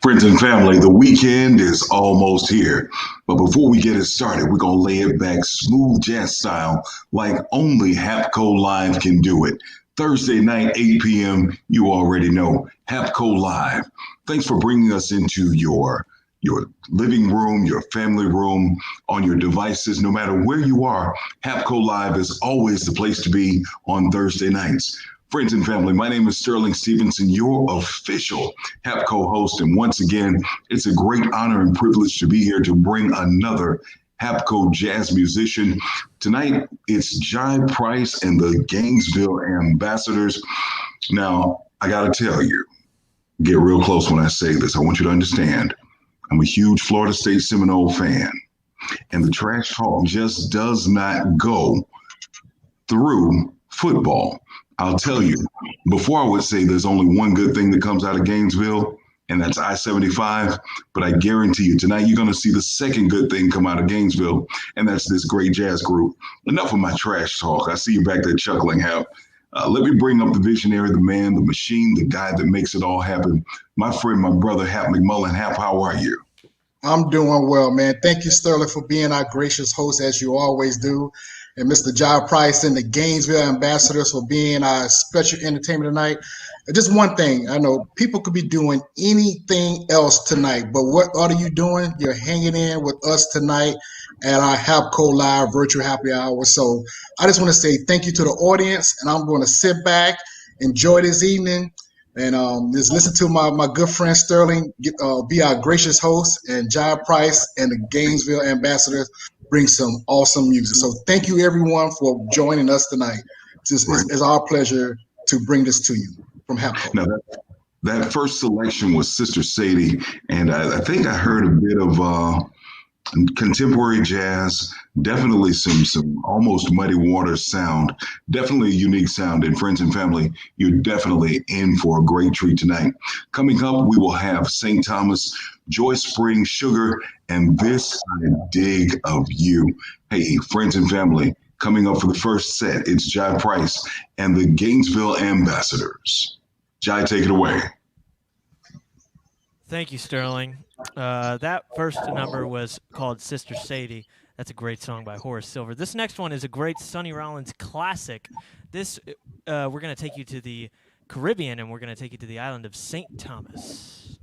Friends and family, the weekend is almost here. But before we get it started, we're going to lay it back smooth jazz style like only HAPCO Live can do it. Thursday night, 8 p.m., you already know, HAPCO Live. Thanks for bringing us into your living room, your family room, on your devices. No matter where you are, HAPCO Live is always the place to be on Thursday nights. Friends and family, my name is Sterling Stevenson, your official HAPCO host. And once again, it's a great honor and privilege to be here to bring another HAPCO jazz musician. Tonight, it's Jai Price and the Gainesville Ambassadors. Now, I got to tell you, get real close when I say this. I want you to understand, I'm a huge Florida State Seminole fan, and the trash talk just does not go through football. I'll tell you, before I would say there's only one good thing that comes out of Gainesville, and that's I-75. But I guarantee you, tonight you're going to see the second good thing come out of Gainesville, and that's this great jazz group. Enough of my trash talk. I see you back there chuckling, Hap. Let me bring up the visionary, the man, the machine, the guy that makes it all happen. My friend, my brother, Hap McMullen. Hap, how are you? I'm doing well, man. Thank you, Sterling, for being our gracious host, as you always do. And Mr. Jai Price and the Gainesville Ambassadors for being our special entertainment tonight. Just one thing, I know people could be doing anything else tonight, but what are you doing? You're hanging in with us tonight at our HAPCO Live virtual happy hour. So I just want to say thank you to the audience, and I'm going to sit back, enjoy this evening, and just listen to my good friend Sterling be our gracious host, and Jai Price and the Gainesville Ambassadors bring some awesome music. So thank you, everyone, for joining us tonight. It's our pleasure to bring this to you from HAPCO. Now, that first selection was Sister Sadie, and I think I heard a bit of contemporary jazz, definitely some almost Muddy Waters sound, definitely a unique sound. And friends and family, you're definitely in for a great treat tonight. Coming up, we will have St. Thomas, Joyce Spring Sugar, and This I Dig of You. Hey, friends and family, coming up for the first set, it's Jai Price and the Gainesville Ambassadors. Jai, take it away. Thank you, Sterling. That first number was called Sister Sadie. That's a great song by Horace Silver. This next one is a great Sonny Rollins classic. This we're going to take you to the Caribbean, and we're going to take you to the island of St. Thomas.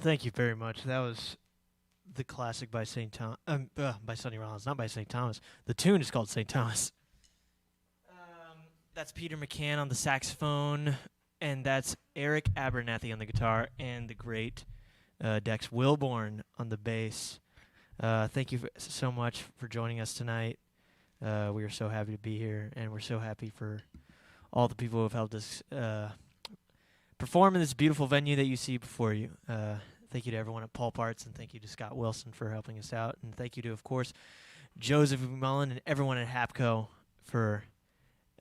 Thank you very much. That was the classic by St. Thomas, by Sonny Rollins, not by St. Thomas. The tune is called St. Thomas. That's Peter McCann on the saxophone, and that's Eric Abernathy on the guitar, and the great Dex Wilborn on the bass. Thank you so much for joining us tonight. We are so happy to be here, and we're so happy for all the people who have helped us perform in this beautiful venue that you see before you. Thank you to everyone at Paul Parts, and thank you to Scott Wilson for helping us out, and thank you to, of course, Joseph Mullen and everyone at HAPCO for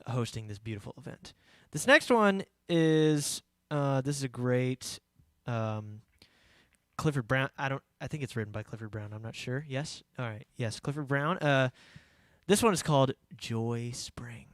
hosting this beautiful event. This next one is this is a great Clifford Brown. I think it's written by Clifford Brown. I'm not sure. Yes. All right. Yes, Clifford Brown. This one is called Joy Spring.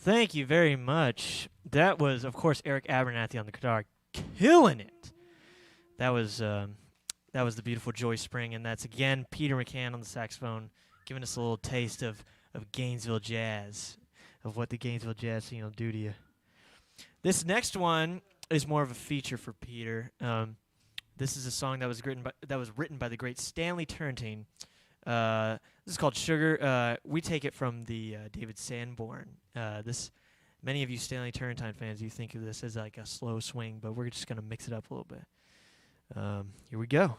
thank you very much. That was, of course, Eric Abernathy on the guitar, killing it. That was the beautiful Joy Spring, and that's again Peter McCann on the saxophone, giving us a little taste of Gainesville jazz, of what the Gainesville jazz scene will do to you. This next one is more of a feature for Peter. This is a song that was written by the great Stanley Turrentine. This is called Sugar. We take it from the David Sanborn. Many of you Stanley Turrentine fans, you think of this as like a slow swing, but we're just gonna mix it up a little bit. Here we go.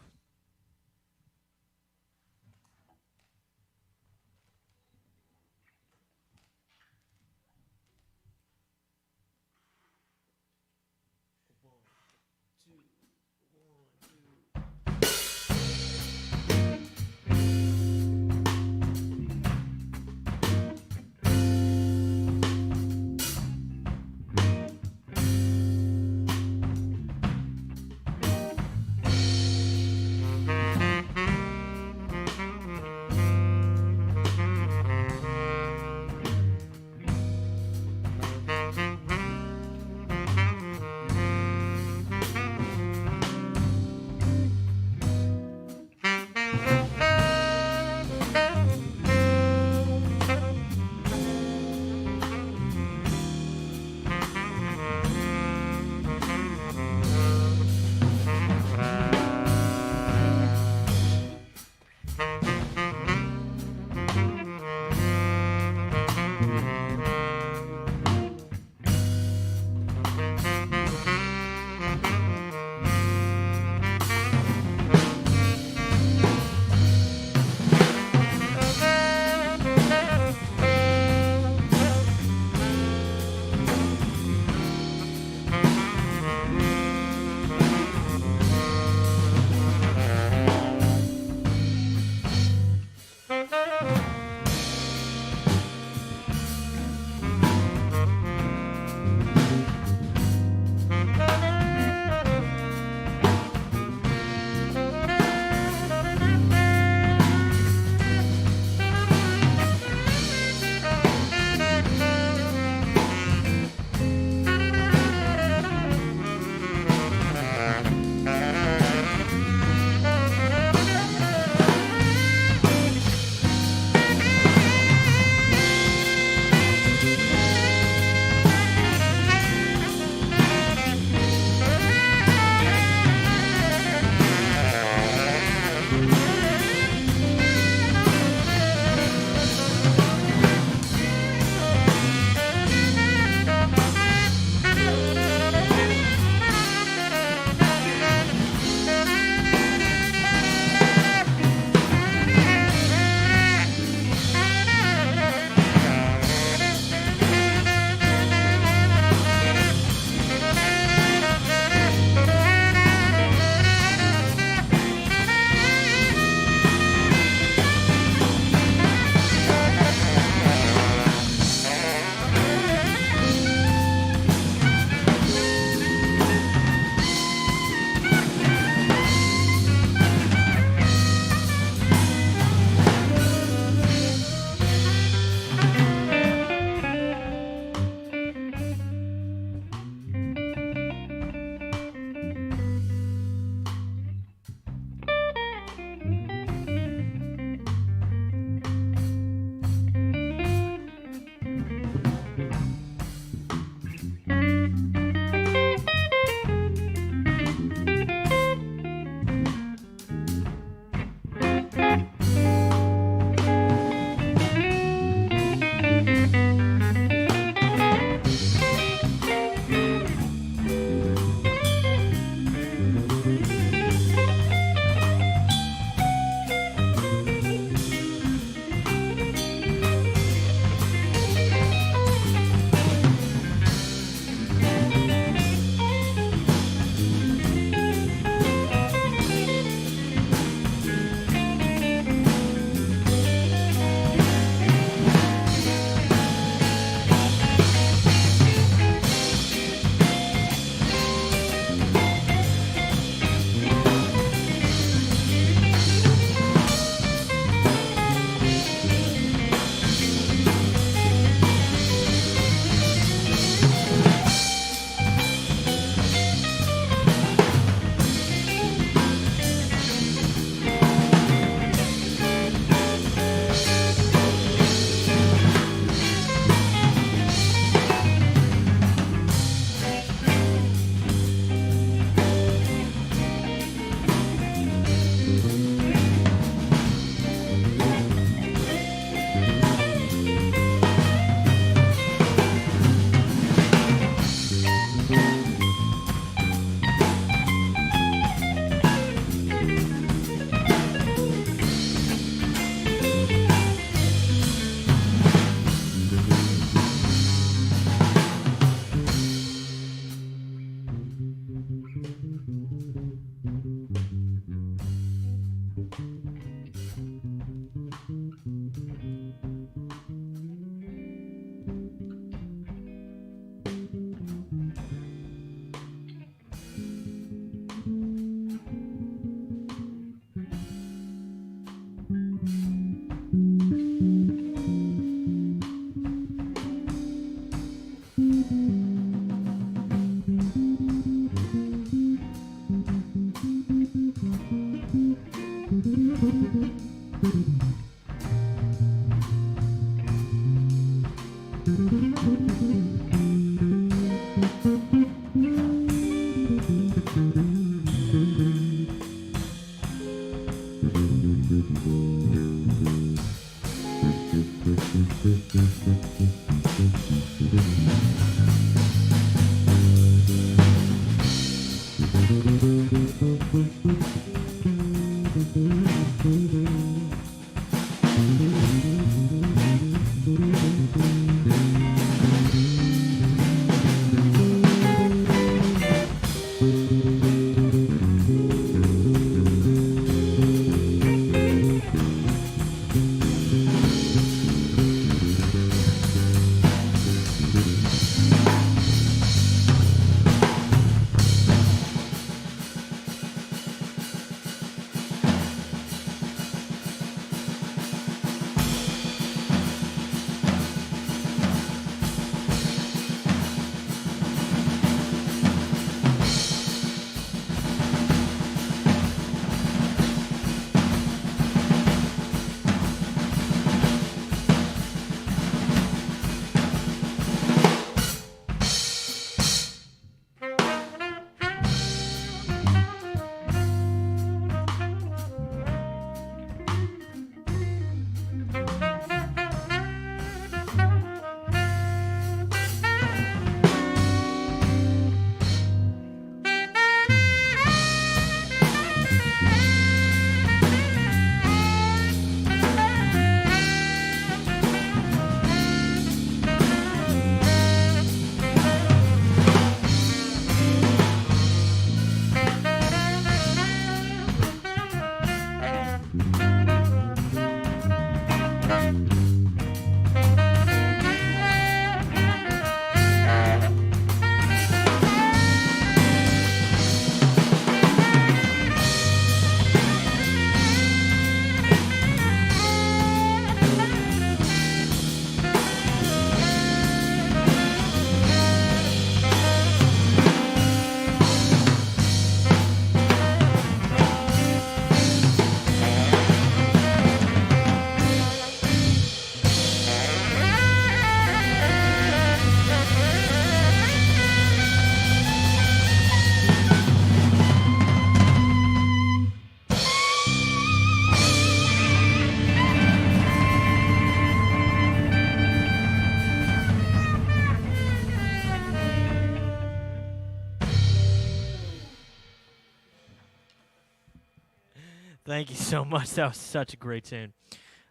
Thank you so much. That was such a great tune.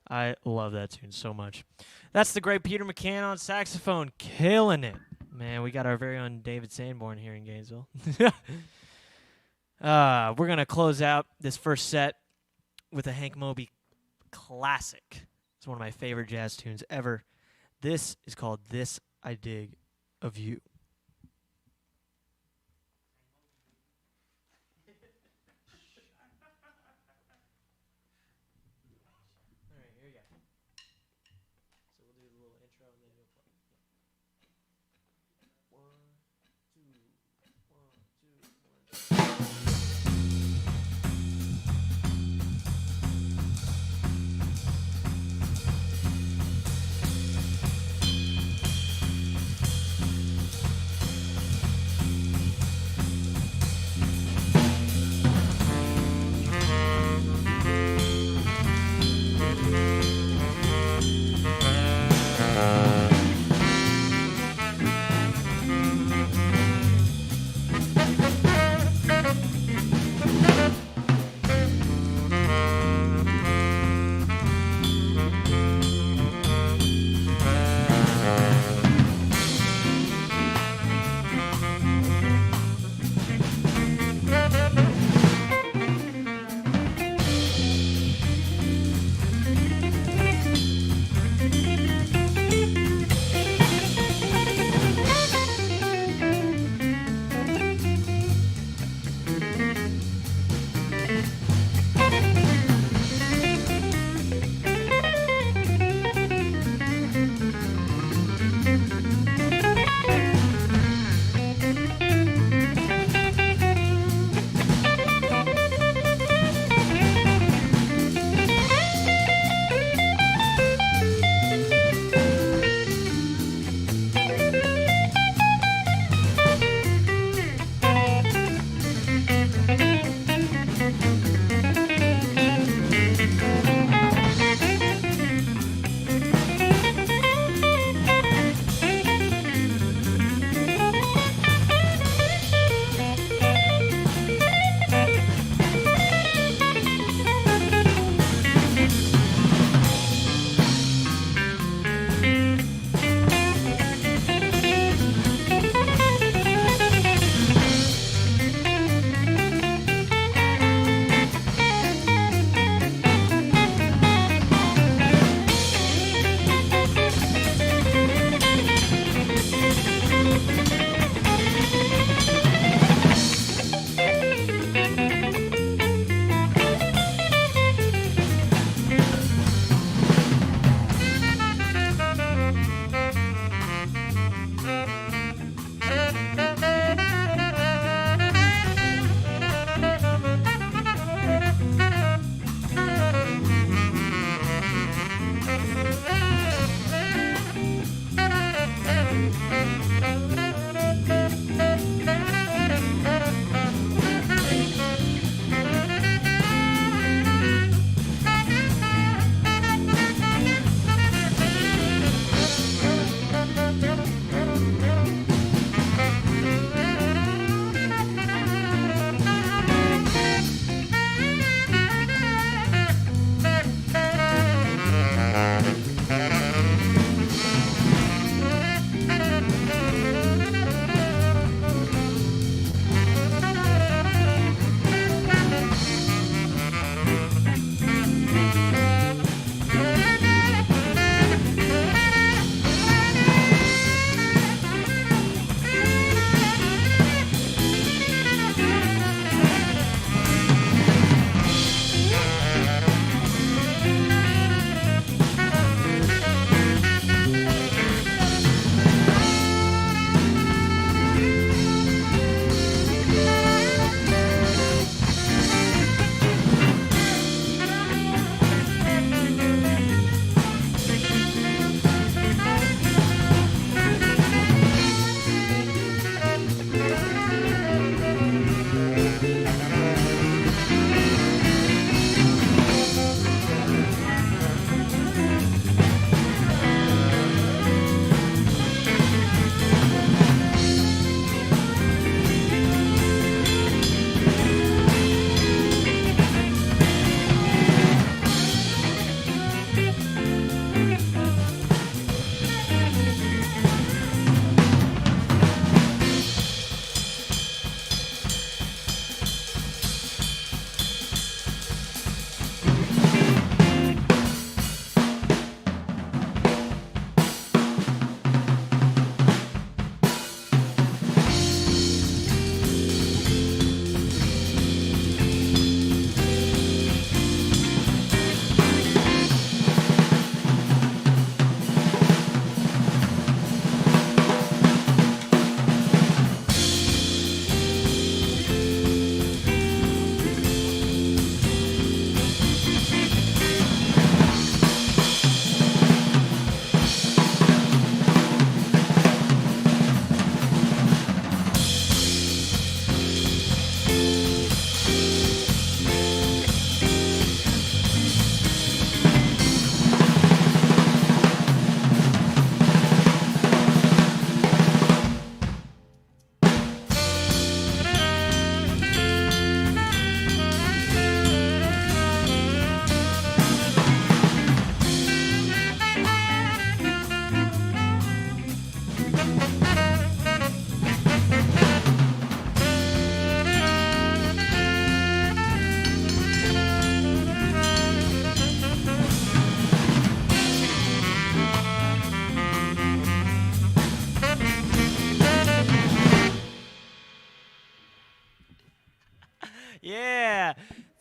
I love that tune so much. That's the great Peter McCann on saxophone, killing it. Man, we got our very own David Sanborn here in Gainesville. We're going to close out this first set with a Hank Mobley classic. It's one of my favorite jazz tunes ever. This is called This I Dig of You. All right, here we go. So we'll do a little intro and then we'll play. One, two, one, two, one.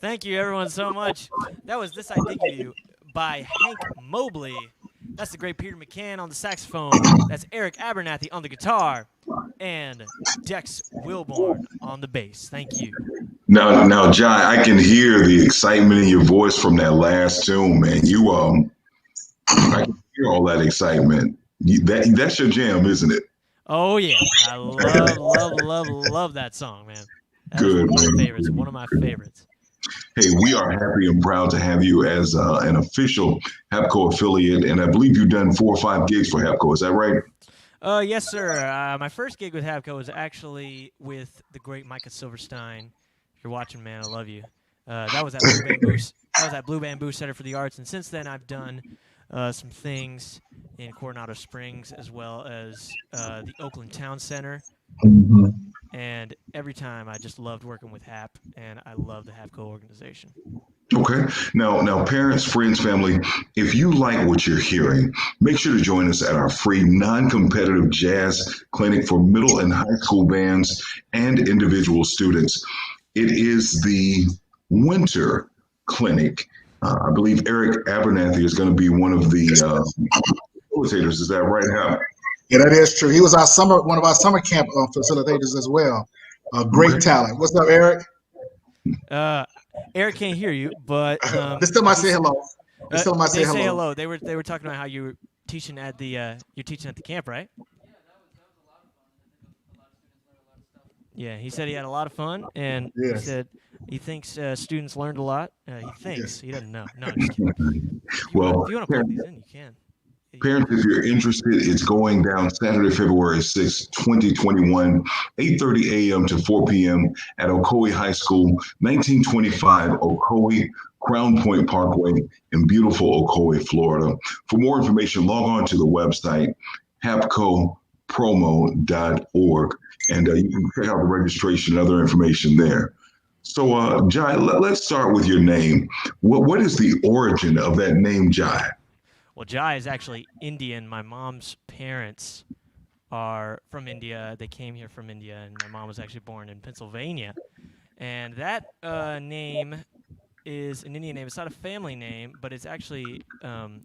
Thank you, everyone, so much. That was This I Dig You by Hank Mobley. That's the great Peter McCann on the saxophone. That's Eric Abernathy on the guitar. And Dex Wilborn on the bass. Thank you. Now, Jai, I can hear the excitement in your voice from that last tune, man. I can hear all that excitement. That's your jam, isn't it? Oh, yeah. I love that song, man. That is Good, one of my man. favorites. One of my favorites. Hey, we are happy and proud to have you as an official HAPCO affiliate, and I believe you've done 4 or 5 gigs for HAPCO. Is that right? Yes, sir. My first gig with HAPCO was actually with the great Micah Silverstein. If you're watching, man, I love you. That was at Blue Bamboo. That was at Blue Bamboo Center for the Arts, and since then I've done some things in Coronado Springs as well as the Oakland Town Center. Mm-hmm. And every time I just loved working with HAP, and I love the HAPCO organization. Okay. Now, parents, friends, family, if you like what you're hearing, make sure to join us at our free non-competitive jazz clinic for middle and high school bands and individual students. It is the winter clinic. I believe Eric Abernathy is going to be one of the facilitators. Is that right, Hal? Yeah, that is true. He was one of our summer camp facilitators as well. Great talent. What's up, Eric? Eric can't hear you, but Just tell him I say hello. Just tell him I they say say hello. hello. They were talking about how you were teaching at the you're teaching at the camp, right? Yeah, he said he had a lot of fun, and he said he thinks students learned a lot. He thinks. He doesn't know. No, I'm just kidding. Well, if you want to plug these in, you can. Parents, if you're interested, it's going down Saturday, February 6, 2021, 8:30 a.m. to 4 p.m. at Ocoee High School, 1925 Ocoee Crown Point Parkway in beautiful Ocoee, Florida. For more information, log on to the website hapcopromo.org, and you can check out the registration and other information there. So, Jai, let's start with your name. What is the origin of that name, Jai? Well, Jai is actually Indian. My mom's parents are from India. They came here from India, and my mom was actually born in Pennsylvania. And that name is an Indian name. It's not a family name, but it's actually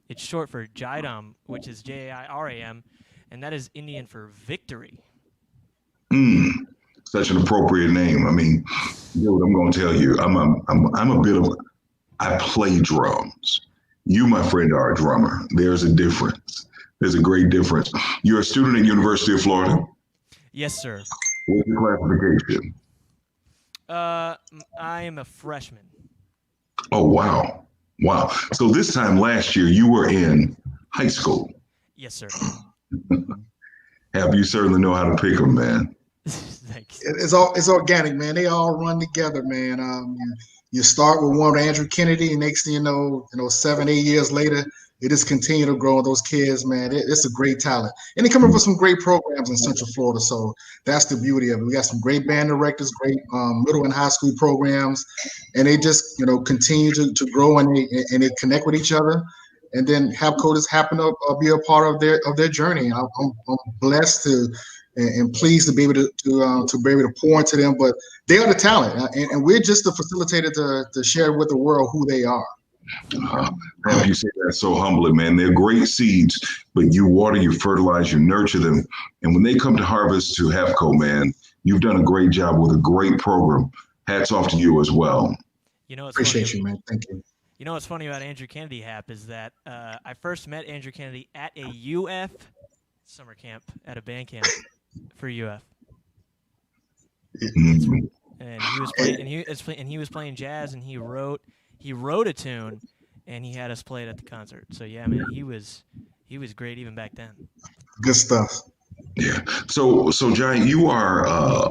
it's short for Jairam, which is Jairam, and that is Indian for victory. Such an appropriate name. I mean, you know what I'm going to tell you. I play drums. You, my friend, are a drummer. There's a difference. There's a great difference. You're a student at University of Florida? Yes, sir. What's your classification? I am a freshman. Oh, wow. Wow. So this time last year, you were in high school. Yes, sir. You certainly know how to pick them, man. Thanks. It's organic, man. They all run together, man. You start with one, Andrew Kennedy, and next thing you know, 7, 8 years later, it just continue to grow. Those kids, man, it's a great talent, and they come up with some great programs in Central Florida. So that's the beauty of it. We got some great band directors, great middle and high school programs, and they just continue to grow and they connect with each other. And then HAPCO just happen to be a part of their journey. And I'm blessed and pleased to be able to pour into them. But they are the talent, and we're just the facilitator to share with the world who they are. You say that so humbly, man. They're great seeds, but you water, you fertilize, you nurture them. And when they come to harvest to HAPCO, man, you've done a great job with a great program. Hats off to you as well. Appreciate you, man. Thank you. You know what's funny about Andrew Kennedy Hap is that I first met Andrew Kennedy at a UF summer camp, at a band camp for UF. Mm-hmm. And he was playing, he was playing jazz, and he wrote a tune, and he had us play it at the concert. So yeah, man, he was great even back then. Good stuff. Yeah. So Jai, you are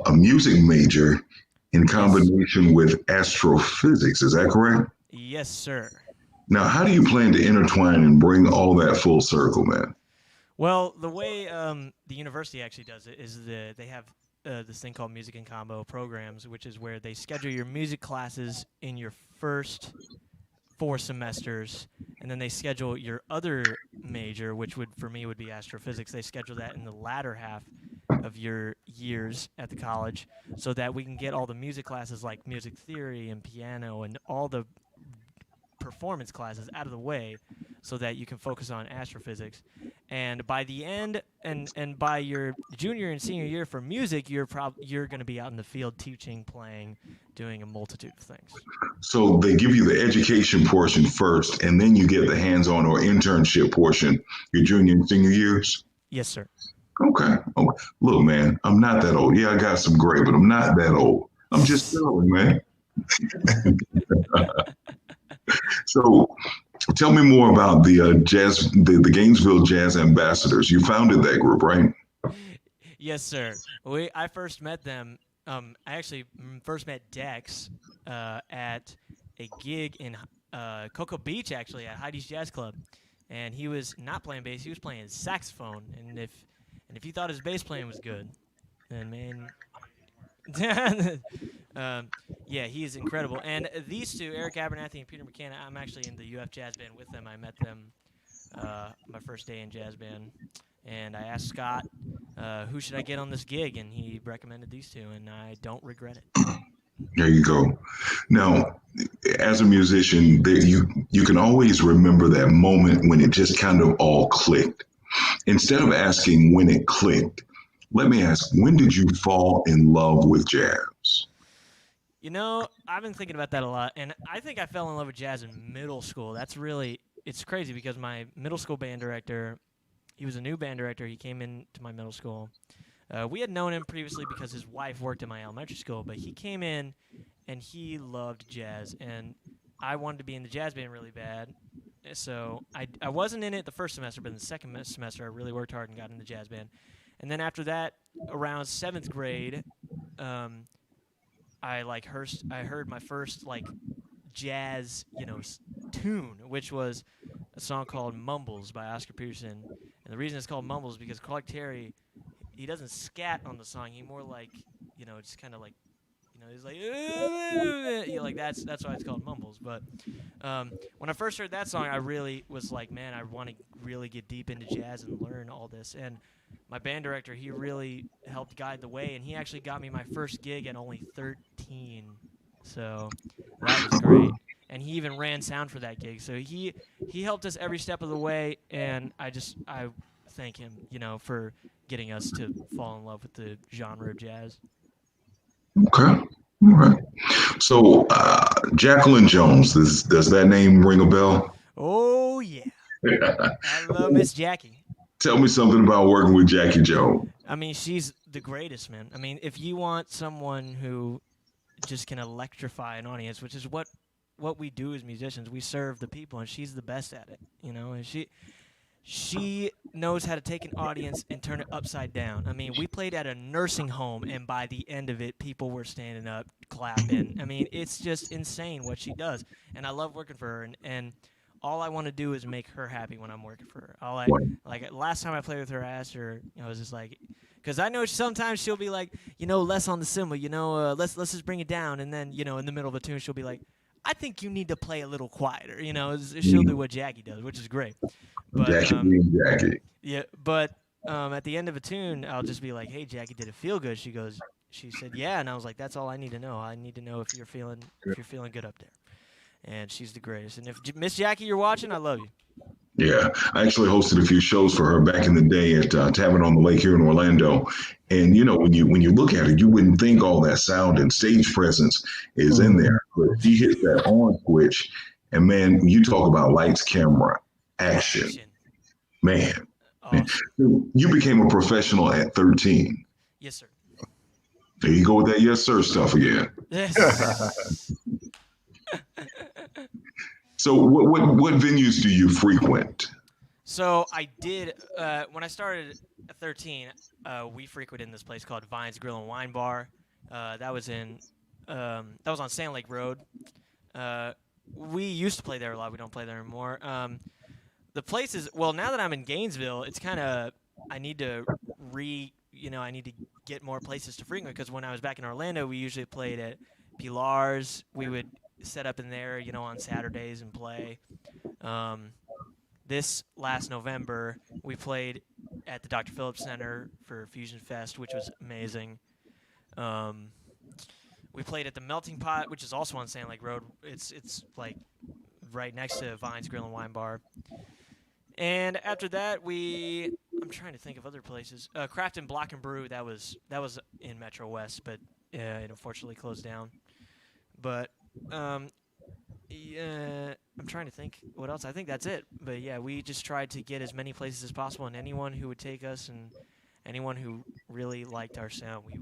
a music major in combination with astrophysics. Is that correct? Yes, sir. Now, how do you plan to intertwine and bring all that full circle, man? Well, the way the university actually does it is they have this thing called Music in Combo programs, which is where they schedule your music classes in your first 4 semesters, and then they schedule your other major, which for me would be astrophysics. They schedule that in the latter half of your years at the college, so that we can get all the music classes like music theory and piano and all the performance classes out of the way, so that you can focus on astrophysics. And by the end, and by your junior and senior year for music, you're going to be out in the field teaching, playing, doing a multitude of things. So they give you the education portion first, and then you get the hands-on or internship portion your junior and senior years. Yes, sir. Okay. Okay. Look, man, I'm not that old. Yeah, I got some gray, but I'm not that old. I'm just telling, man. So tell me more about the Gainesville Jazz Ambassadors. You founded that group, right? Yes, sir. I first met them. I actually first met Dex at a gig in Cocoa Beach, actually, at Heidi's Jazz Club, and he was not playing bass; he was playing saxophone. And if you thought his bass playing was good, then man, yeah, he is incredible. And these two, Eric Abernathy and Peter McCann, I'm actually in the UF Jazz Band with them. I met them my first day in jazz band, and I asked Scott, who should I get on this gig, and he recommended these two, and I don't regret it. There you go. Now, as a musician, you can always remember that moment when it just kind of all clicked. Instead of asking when it clicked, let me ask, when did you fall in love with jazz? You know, I've been thinking about that a lot, and I think I fell in love with jazz in middle school. It's crazy because my middle school band director, he was a new band director. He came into my middle school. We had known him previously because his wife worked in my elementary school, but he came in, and he loved jazz, and I wanted to be in the jazz band really bad. So I wasn't in it the first semester, but in the second semester, I really worked hard and got in the jazz band. And then after that, around 7th grade, I heard my first jazz, tune, which was a song called "Mumbles" by Oscar Peterson. And the reason it's called "Mumbles" because Clark Terry, he doesn't scat on the song. He more just kind of he's like that's why it's called "Mumbles." But when I first heard that song, I really was like, man, I want to really get deep into jazz and learn all this. And my band director, he really helped guide the way, and he actually got me my first gig at only 13. So that was great. And he even ran sound for that gig. So he helped us every step of the way, and I thank him, for getting us to fall in love with the genre of jazz. Okay. All right. So, Jacqueline Jones, does that name ring a bell? Oh, yeah. I love Miss Jackie. Tell me something about working with Jackie Jones. I mean, she's the greatest, man. I mean, if you want someone who just can electrify an audience, which is what we do as musicians, we serve the people, and she's the best at it, and she knows how to take an audience and turn it upside down. I mean, we played at a nursing home, and by the end of it, people were standing up, clapping. I mean, it's just insane what she does, and I love working for her, and all I want to do is make her happy when I'm working for her. Last time I played with her, I asked her, I was just like, because I know sometimes she'll be like, less on the cymbal, let's just bring it down, and then, in the middle of a tune, she'll be like, I think you need to play a little quieter. She'll do what Jackie does, which is great. But, Jackie. Yeah, but at the end of a tune, I'll just be like, "Hey, Jackie, did it feel good?" She said, "Yeah," and I was like, "That's all I need to know. I need to know if you're feeling good up there." And she's the greatest. And if Miss Jackie, you're watching, I love you. Yeah, I actually hosted a few shows for her back in the day at Tavern on the Lake here in Orlando. And when you look at it, you wouldn't think all that sound and stage presence is in there. But she hit that on switch, and man, you talk about lights, camera, action. Man. Awesome. You became a professional at 13. Yes, sir. There you go with that yes, sir stuff again. Yes. So what venues do you frequent? So I did when I started at 13. We frequented in this place called Vines Grill and Wine Bar. That was on Sand Lake Road. We used to play there a lot. We don't play there anymore. The place is now that I'm in Gainesville, it's kind of I need to get more places to frequent because when I was back in Orlando, we usually played at Pilar's. We would set up in there, on Saturdays and play. This last November, we played at the Dr. Phillips Center for Fusion Fest, which was amazing. We played at the Melting Pot, which is also on Sand Lake Road. It's like right next to Vine's Grill and Wine Bar. And after that, I'm trying to think of other places. Craft and Block and Brew, that was in Metro West, but it unfortunately closed down. But yeah, I'm trying to think what else. I think that's it. But yeah, we just tried to get as many places as possible, and anyone who would take us and anyone who really liked our sound, we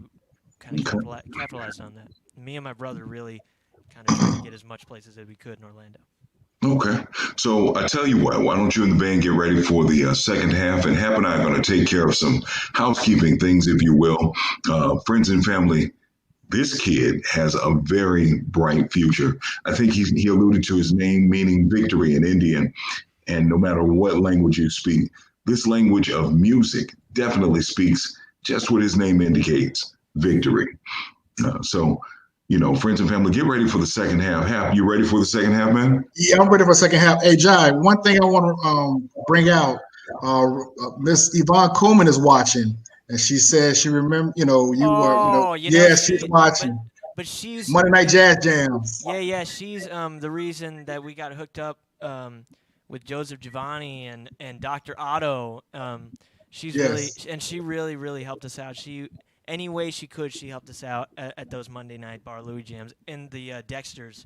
kind of capitalized on that. Me and my brother really kind of tried to get as much places as we could in Orlando. Okay. So I tell you what, why don't you and the band get ready for the second half? And Hap and I are going to take care of some housekeeping things, if you will. Friends and family, this kid has a very bright future. I think he alluded to his name meaning victory in Indian. And no matter what language you speak, this language of music definitely speaks just what his name indicates, victory. Friends and family, get ready for the second half. Hap, you ready for the second half, man? Yeah, I'm ready for the second half. Hey, Jai, one thing I want to bring out, Miss Yvonne Coleman is watching, and she said she remember, she's watching. But she's Monday Night Jazz Jams. Yeah, she's the reason that we got hooked up with Joseph Giovanni and Dr. Otto. She really helped us out. Any way she could, she helped us out at those Monday night Bar Louie jams and the Dexter's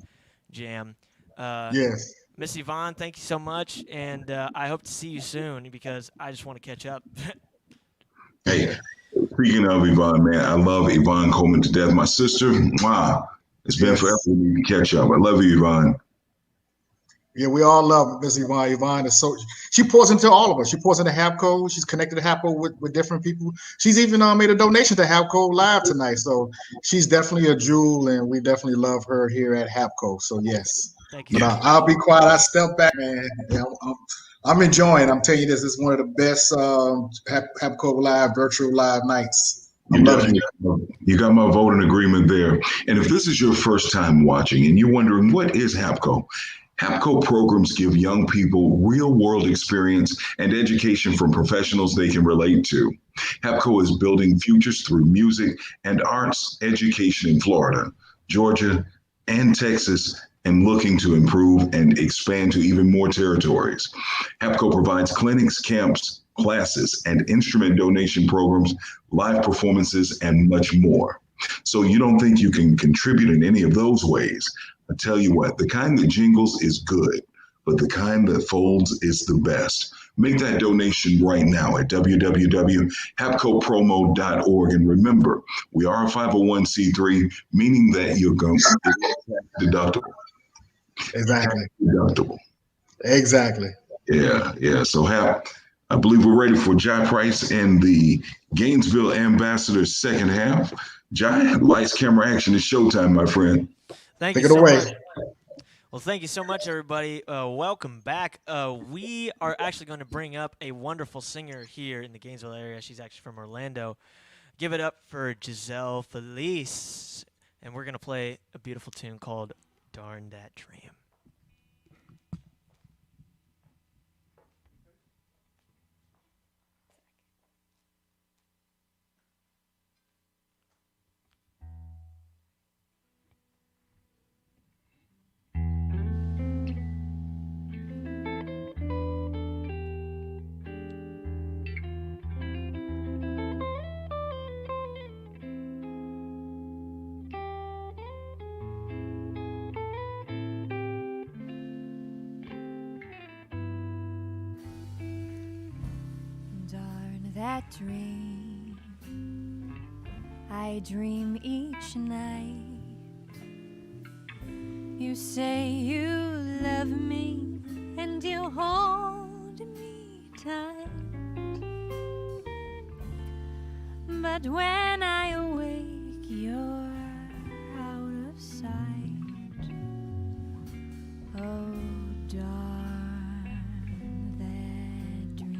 jam. Yes. Miss Yvonne, thank you so much, and I hope to see you soon because I just want to catch up. Hey, speaking of Yvonne, man, I love Yvonne Coleman to death. My sister, wow, it's been forever we need to catch up. I love you, Yvonne. Yeah, we all love Miss Yvonne. Yvonne is she pours into all of us. She pours into HAPCO. She's connected to HAPCO with different people. She's even made a donation to HAPCO Live tonight. So she's definitely a jewel, and we definitely love her here at HAPCO. So yes. Thank you. But I'll be quiet. I step back, man. Yeah, I'm enjoying. I'm telling you this is one of the best HAPCO Live virtual live nights. You got my vote in agreement there. And if this is your first time watching and you're wondering what is HAPCO, HAPCO programs give young people real-world experience and education from professionals they can relate to. HAPCO is building futures through music and arts education in Florida, Georgia, and Texas, and looking to improve and expand to even more territories. HAPCO provides clinics, camps, classes, and instrument donation programs, live performances, and much more. So you don't think you can contribute in any of those ways? I tell you what, the kind that jingles is good, but the kind that folds is the best. Make that donation right now at www.hapcopromo.org. And remember, we are a 501c3, meaning that you're going to be deductible. Exactly. Deductible. Exactly. Yeah. So Hap, I believe we're ready for Jai Price and the Gainesville Ambassadors second half. Jai, lights, camera, action. It's showtime, my friend. Take it away. Well, thank you so much, everybody. Welcome back. We are actually going to bring up a wonderful singer here in the Gainesville area. She's actually from Orlando. Give it up for Giselle Felice. And we're going to play a beautiful tune called Darn That Dream. That dream I dream each night. You say you love me and you hold me tight, but when I awake you're out of sight. Oh, darn that dream.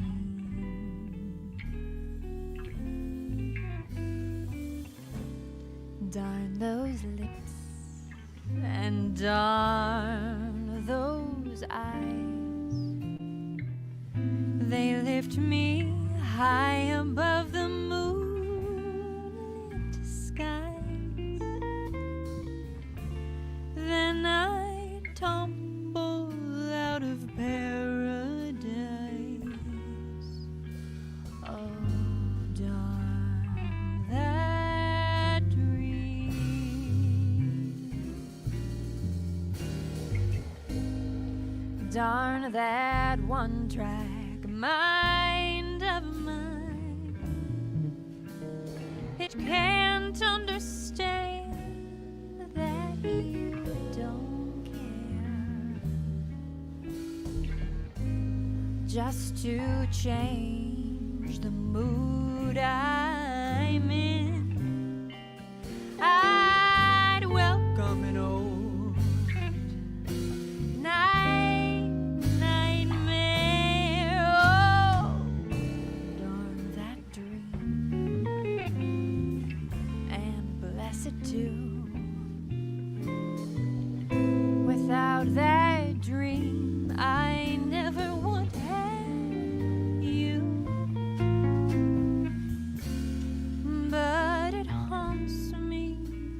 Darn those lips and darn those eyes. They lift me high above the moonlit skies. Then I tumble out of paradise. Oh, darn that dream. Darn that one-track mind of mine. It can't understand that you don't care. Just to change the mood I'm in, I'd welcome an old nightmare. Oh, darn that dream, and bless it too. Without that dream, I never would have you. But it haunts me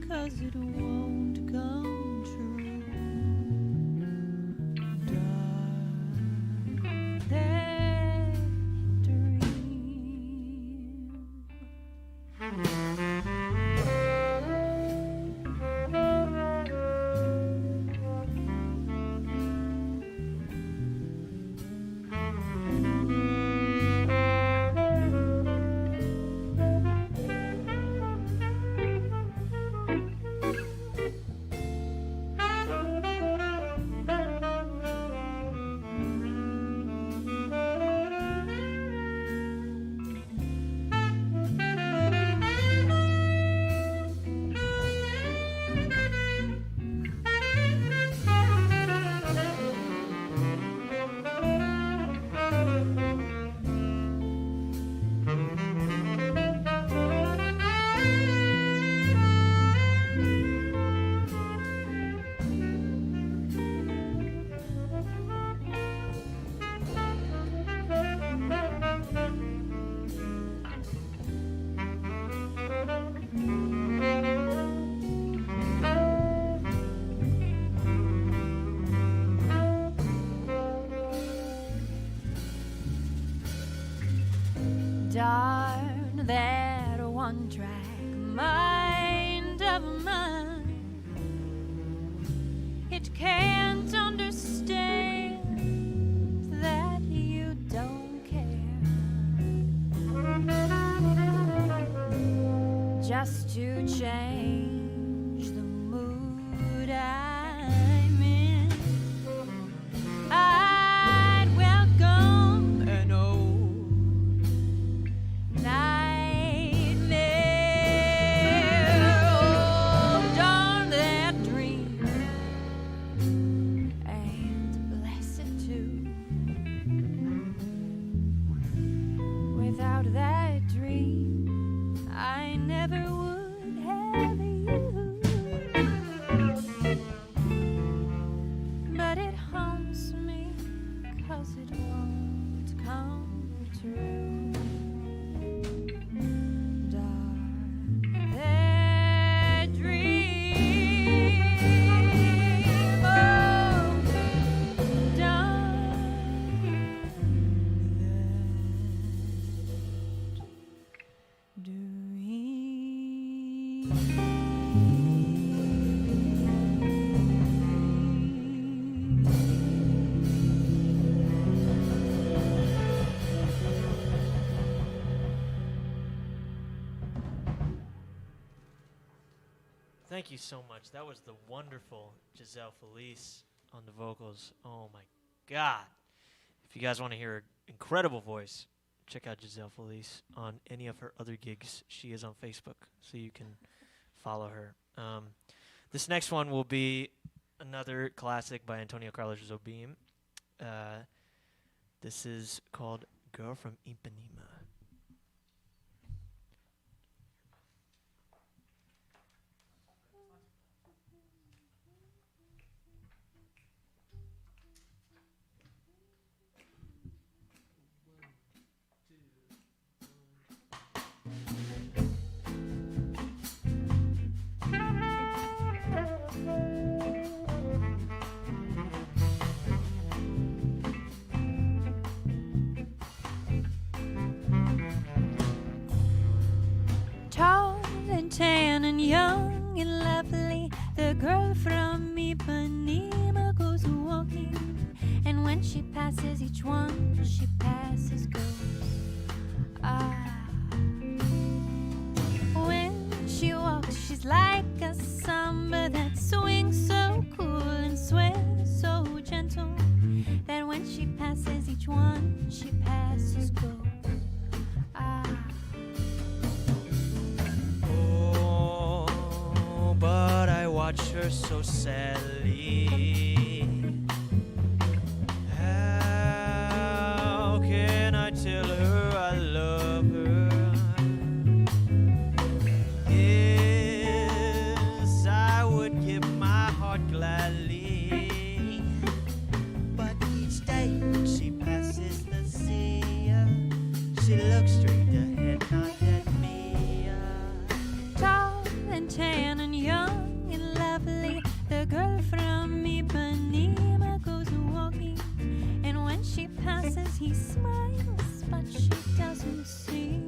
'cause it won't come true. Darn that dream. Darn that one-track mind of mine. It can't understand that you don't care. Just to change the mood I'm in, I'd welcome an old nightmare. Oh, darn that dream, and bless it too. Without that dream, I never would have you. But it haunts me 'cause it won't come true. Darn that dream. Oh, darn that Thank you so much. That was the wonderful Giselle Felice on the vocals. Oh my God. If you guys want to hear her incredible voice, check out Giselle Felice on any of her other gigs. She is on Facebook, so you can follow her. This next one will be another classic by Antonio Carlos Jobim. This is called Girl from Ipanema. when she passes, each one she passes goes. When she walks, she's like a samba that swings so cool and sways so gentle that when she passes, each one she passes goes. Oh, but I watch her so sadly. How can I tell her I love her? Yes, I would give my heart gladly, but each day when she passes the sea, she looks straight ahead, not at me. Tall and tan and young and lovely, the girl from Ipanema goes walking, and when she passes he smiles, but she doesn't see.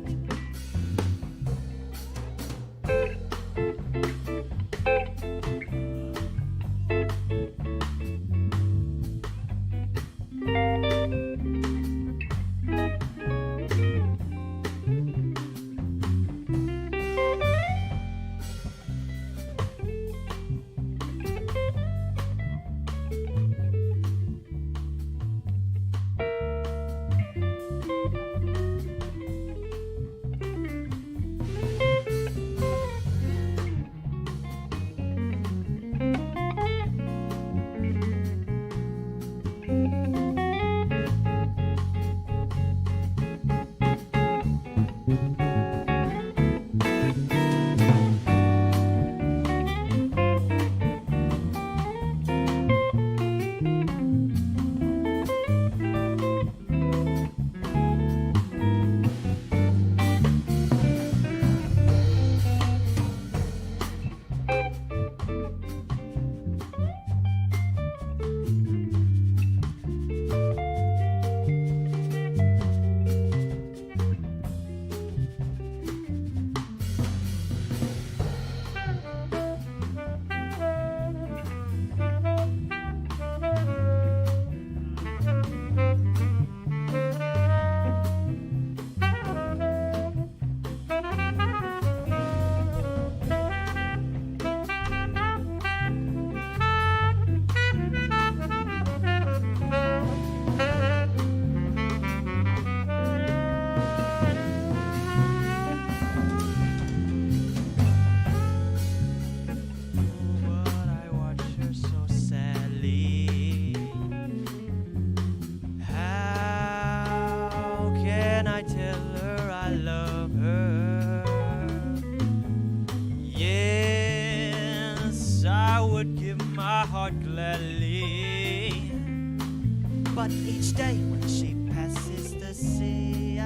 But each day when she passes the sea,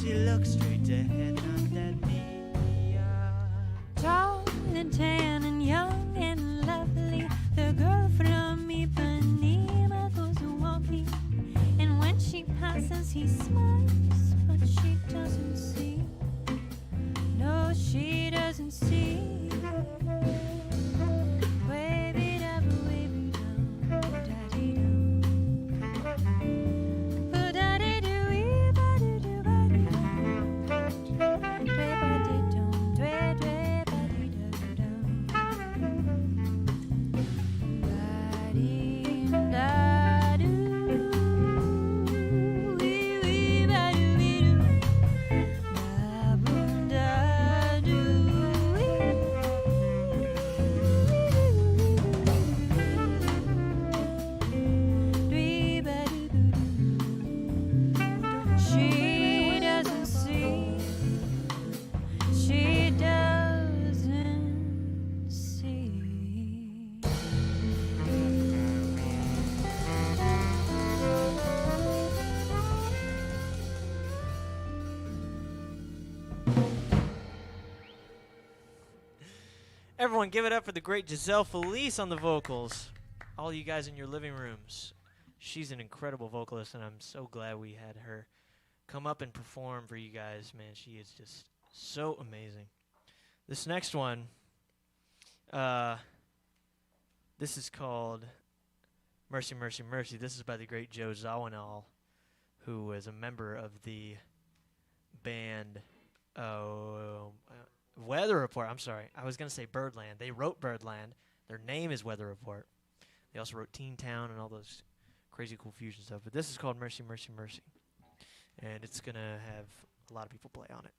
she looks straight ahead, not at me. Tall and tan and young and lovely, the girl from Ipanema goes walking, and when she passes he smiles, but she doesn't see. No, she doesn't see. Everyone, give it up for the great Giselle Felice on the vocals. All you guys in your living rooms. She's an incredible vocalist, and I'm so glad we had her come up and perform for you guys. Man, she is just so amazing. This next one, this is called Mercy, Mercy, Mercy. This is by the great Joe Zawinul, who was a member of the band Weather Report. I'm sorry. I was going to say Birdland. They wrote Birdland. Their name is Weather Report. They also wrote Teen Town and all those crazy cool fusion stuff. But this is called Mercy, Mercy, Mercy. And it's going to have a lot of people play on it.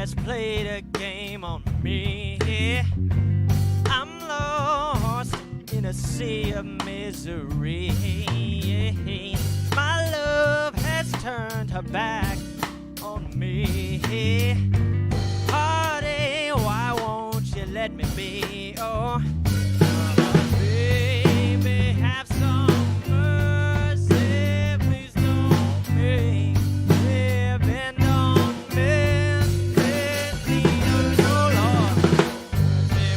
has played a game on me. I'm lost in a sea of misery. My love has turned her back on me. Party, why won't you let me be? Oh, baby, have some mercy. Please don't make living on me. Oh, Lord.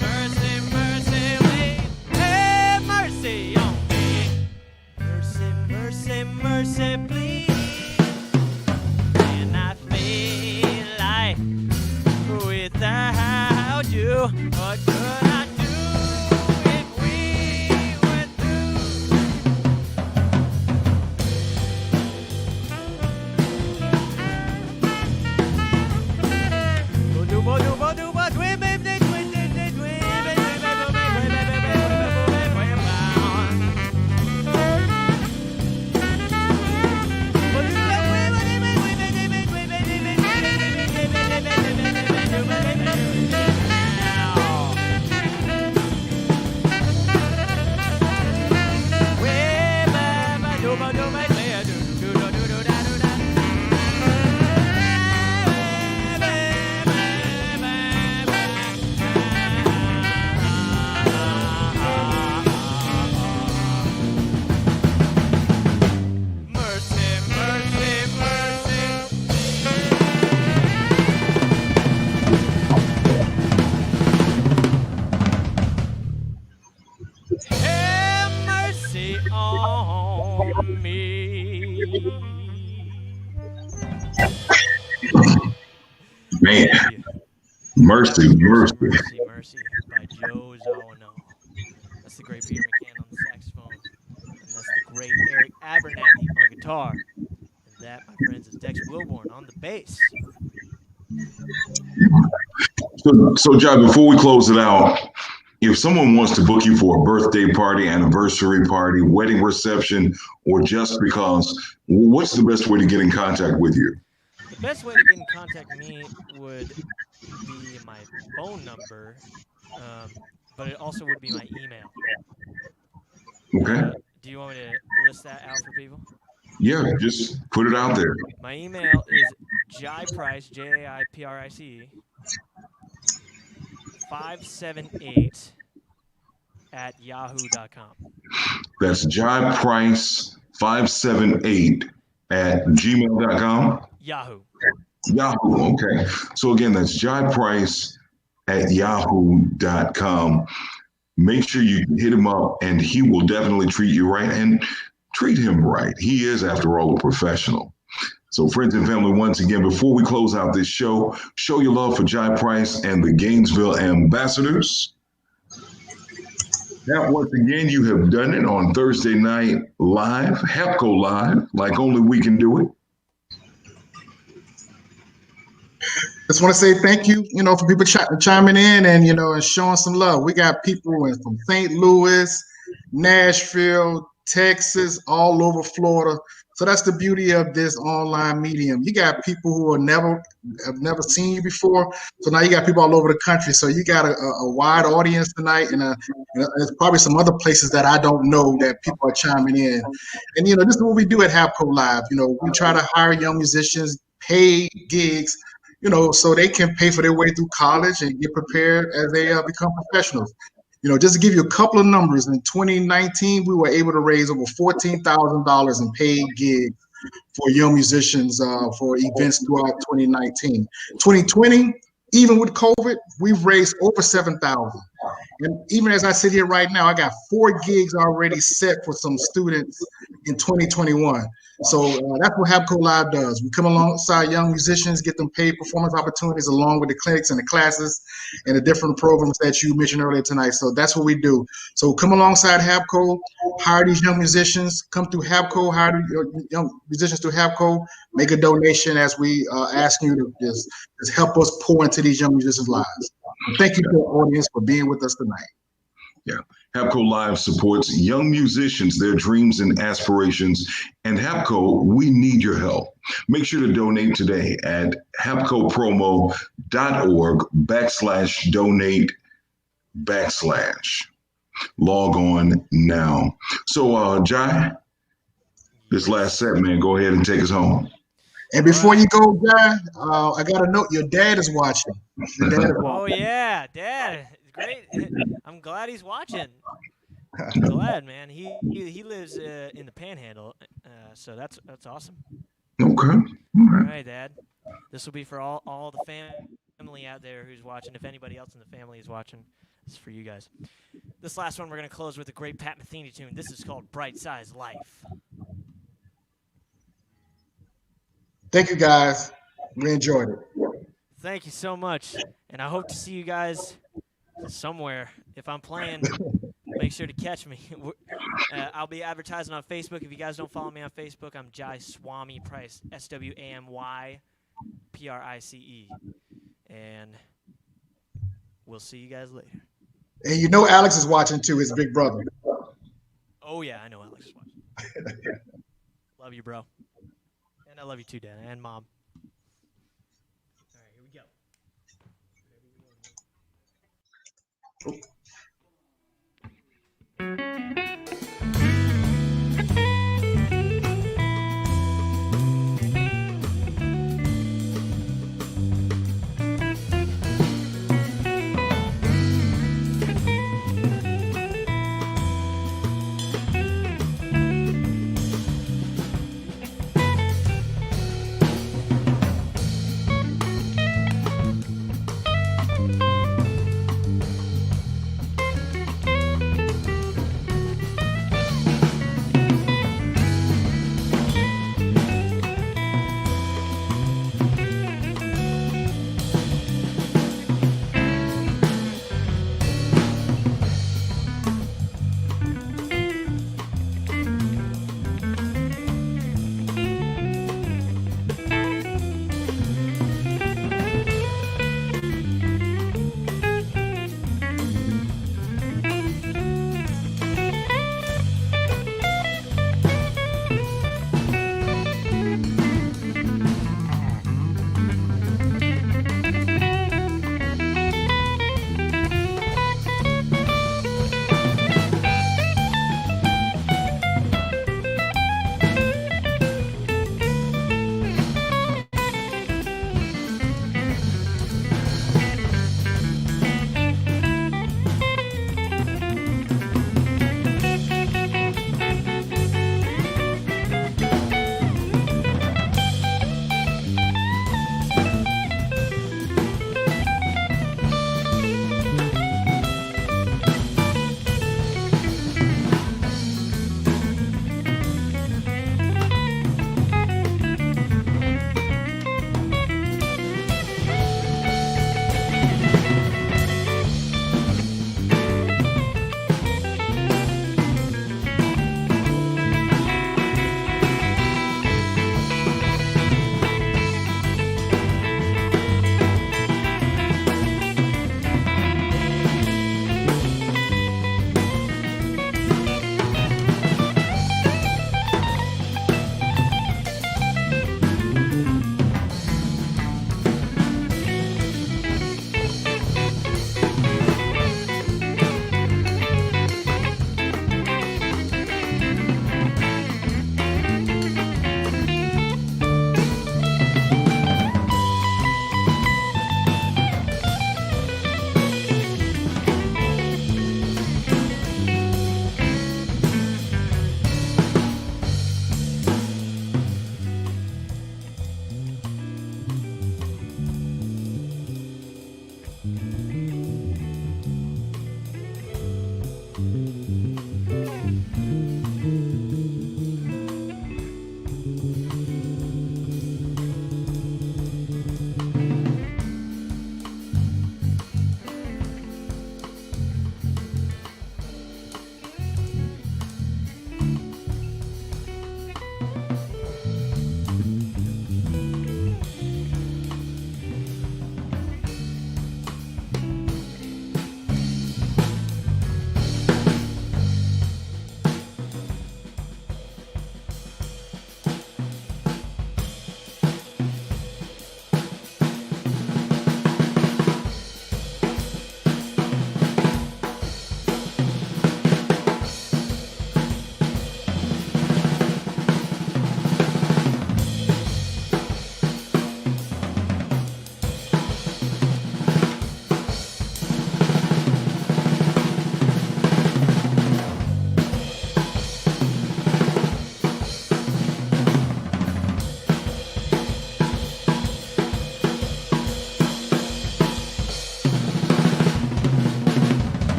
Mercy, mercy, mercy, have mercy on me. Mercy, mercy, mercy, please. And I feel like without you, what could I do if we were through? Have mercy on me. Man, mercy, mercy. Mercy, mercy by Joe Zawano. That's the great Peter McCann on the saxophone. And that's the great Eric Abernathy on guitar. And that, my friends, is Dex Wilborn on the bass. So, John, before we close it out, if someone wants to book you for a birthday party, anniversary party, wedding reception, or just because, what's the best way to get in contact with you? The best way to get in contact with me would be my phone number, but it also would be my email. Okay. Do you want me to list that out for people? Yeah, just put it out there. My email is jaiprice, Jaiprice, 578 at yahoo.com. That's JaiPrice578 at gmail.com. Yahoo. Yahoo. Okay. So again, that's JaiPrice at yahoo.com. Make sure you hit him up and he will definitely treat you right and treat him right. He is, after all, a professional. So friends and family, once again, before we close out this show your love for Jai Price and the Gainesville Ambassadors. Now, once again, you have done it on Thursday Night Live, HAPCO Live, like only we can do it. Just want to say thank you, for people chiming in and, and showing some love. We got people from St. Louis, Nashville, Texas, all over Florida. So that's the beauty of this online medium. You got people who have never seen you before. So now you got people all over the country. So you got a wide audience tonight, and there's probably some other places that I don't know that people are chiming in. And this is what we do at HAPCO Live. We try to hire young musicians, pay gigs, so they can pay for their way through college and get prepared as they become professionals. Just to give you a couple of numbers, in 2019, we were able to raise over $14,000 in paid gigs for young musicians for events throughout 2019. 2020, even with COVID, we've raised over $7,000. And even as I sit here right now, I got 4 gigs already set for some students in 2021. So that's what HAPCO Live does. We come alongside young musicians, get them paid performance opportunities along with the clinics and the classes and the different programs that you mentioned earlier tonight. So that's what we do. So come alongside HAPCO, hire these young musicians, come through HAPCO, hire young musicians through HAPCO, make a donation as we ask you to just help us pour into these young musicians' lives. And thank you to the audience for being with us tonight. Yeah. HAPCO Live supports young musicians, their dreams and aspirations. And HAPCO, we need your help. Make sure to donate today at hapcopromo.org/donate/. Log on now. So, Jai, this last set, man, go ahead and take us home. And before you go, Guy, I got to note your dad is watching. Your dad is Oh watching. yeah, Dad, great. I'm glad he's watching. I'm glad, man. He lives in the Panhandle, so that's awesome. Okay. All All right. right, Dad. This will be for all the family out there who's watching. If anybody else in the family is watching, this is for you guys. This last one we're gonna close with a great Pat Metheny tune. This is called "Bright Size Life." Thank you, guys. We enjoyed it. Thank you so much, and I hope to see you guys somewhere. If I'm playing, make sure to catch me. I'll be advertising on Facebook. If you guys don't follow me on Facebook, I'm Jai Swami Price, SWAMYPRICE, and we'll see you guys later. And you know Alex is watching too, his big brother. Oh yeah, I know Alex is watching. Love you, bro, and I love you too, Dad and Mom. All right, here we go.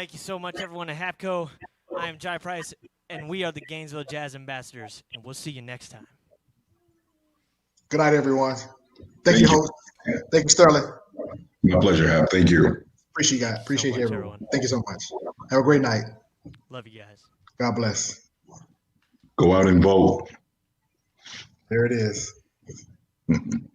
Thank you so much, everyone at HAPCO. I am Jai Price, and we are the Gainesville Jazz Ambassadors, and we'll see you next time. Good night, everyone. Thank you, host. Thank you, Sterling. My pleasure, Hap. Thank you. Appreciate you guys. Appreciate much, you, everyone. everyone. Thank you so much. Have a great night. Love you guys. God bless. Go out and vote. There it is.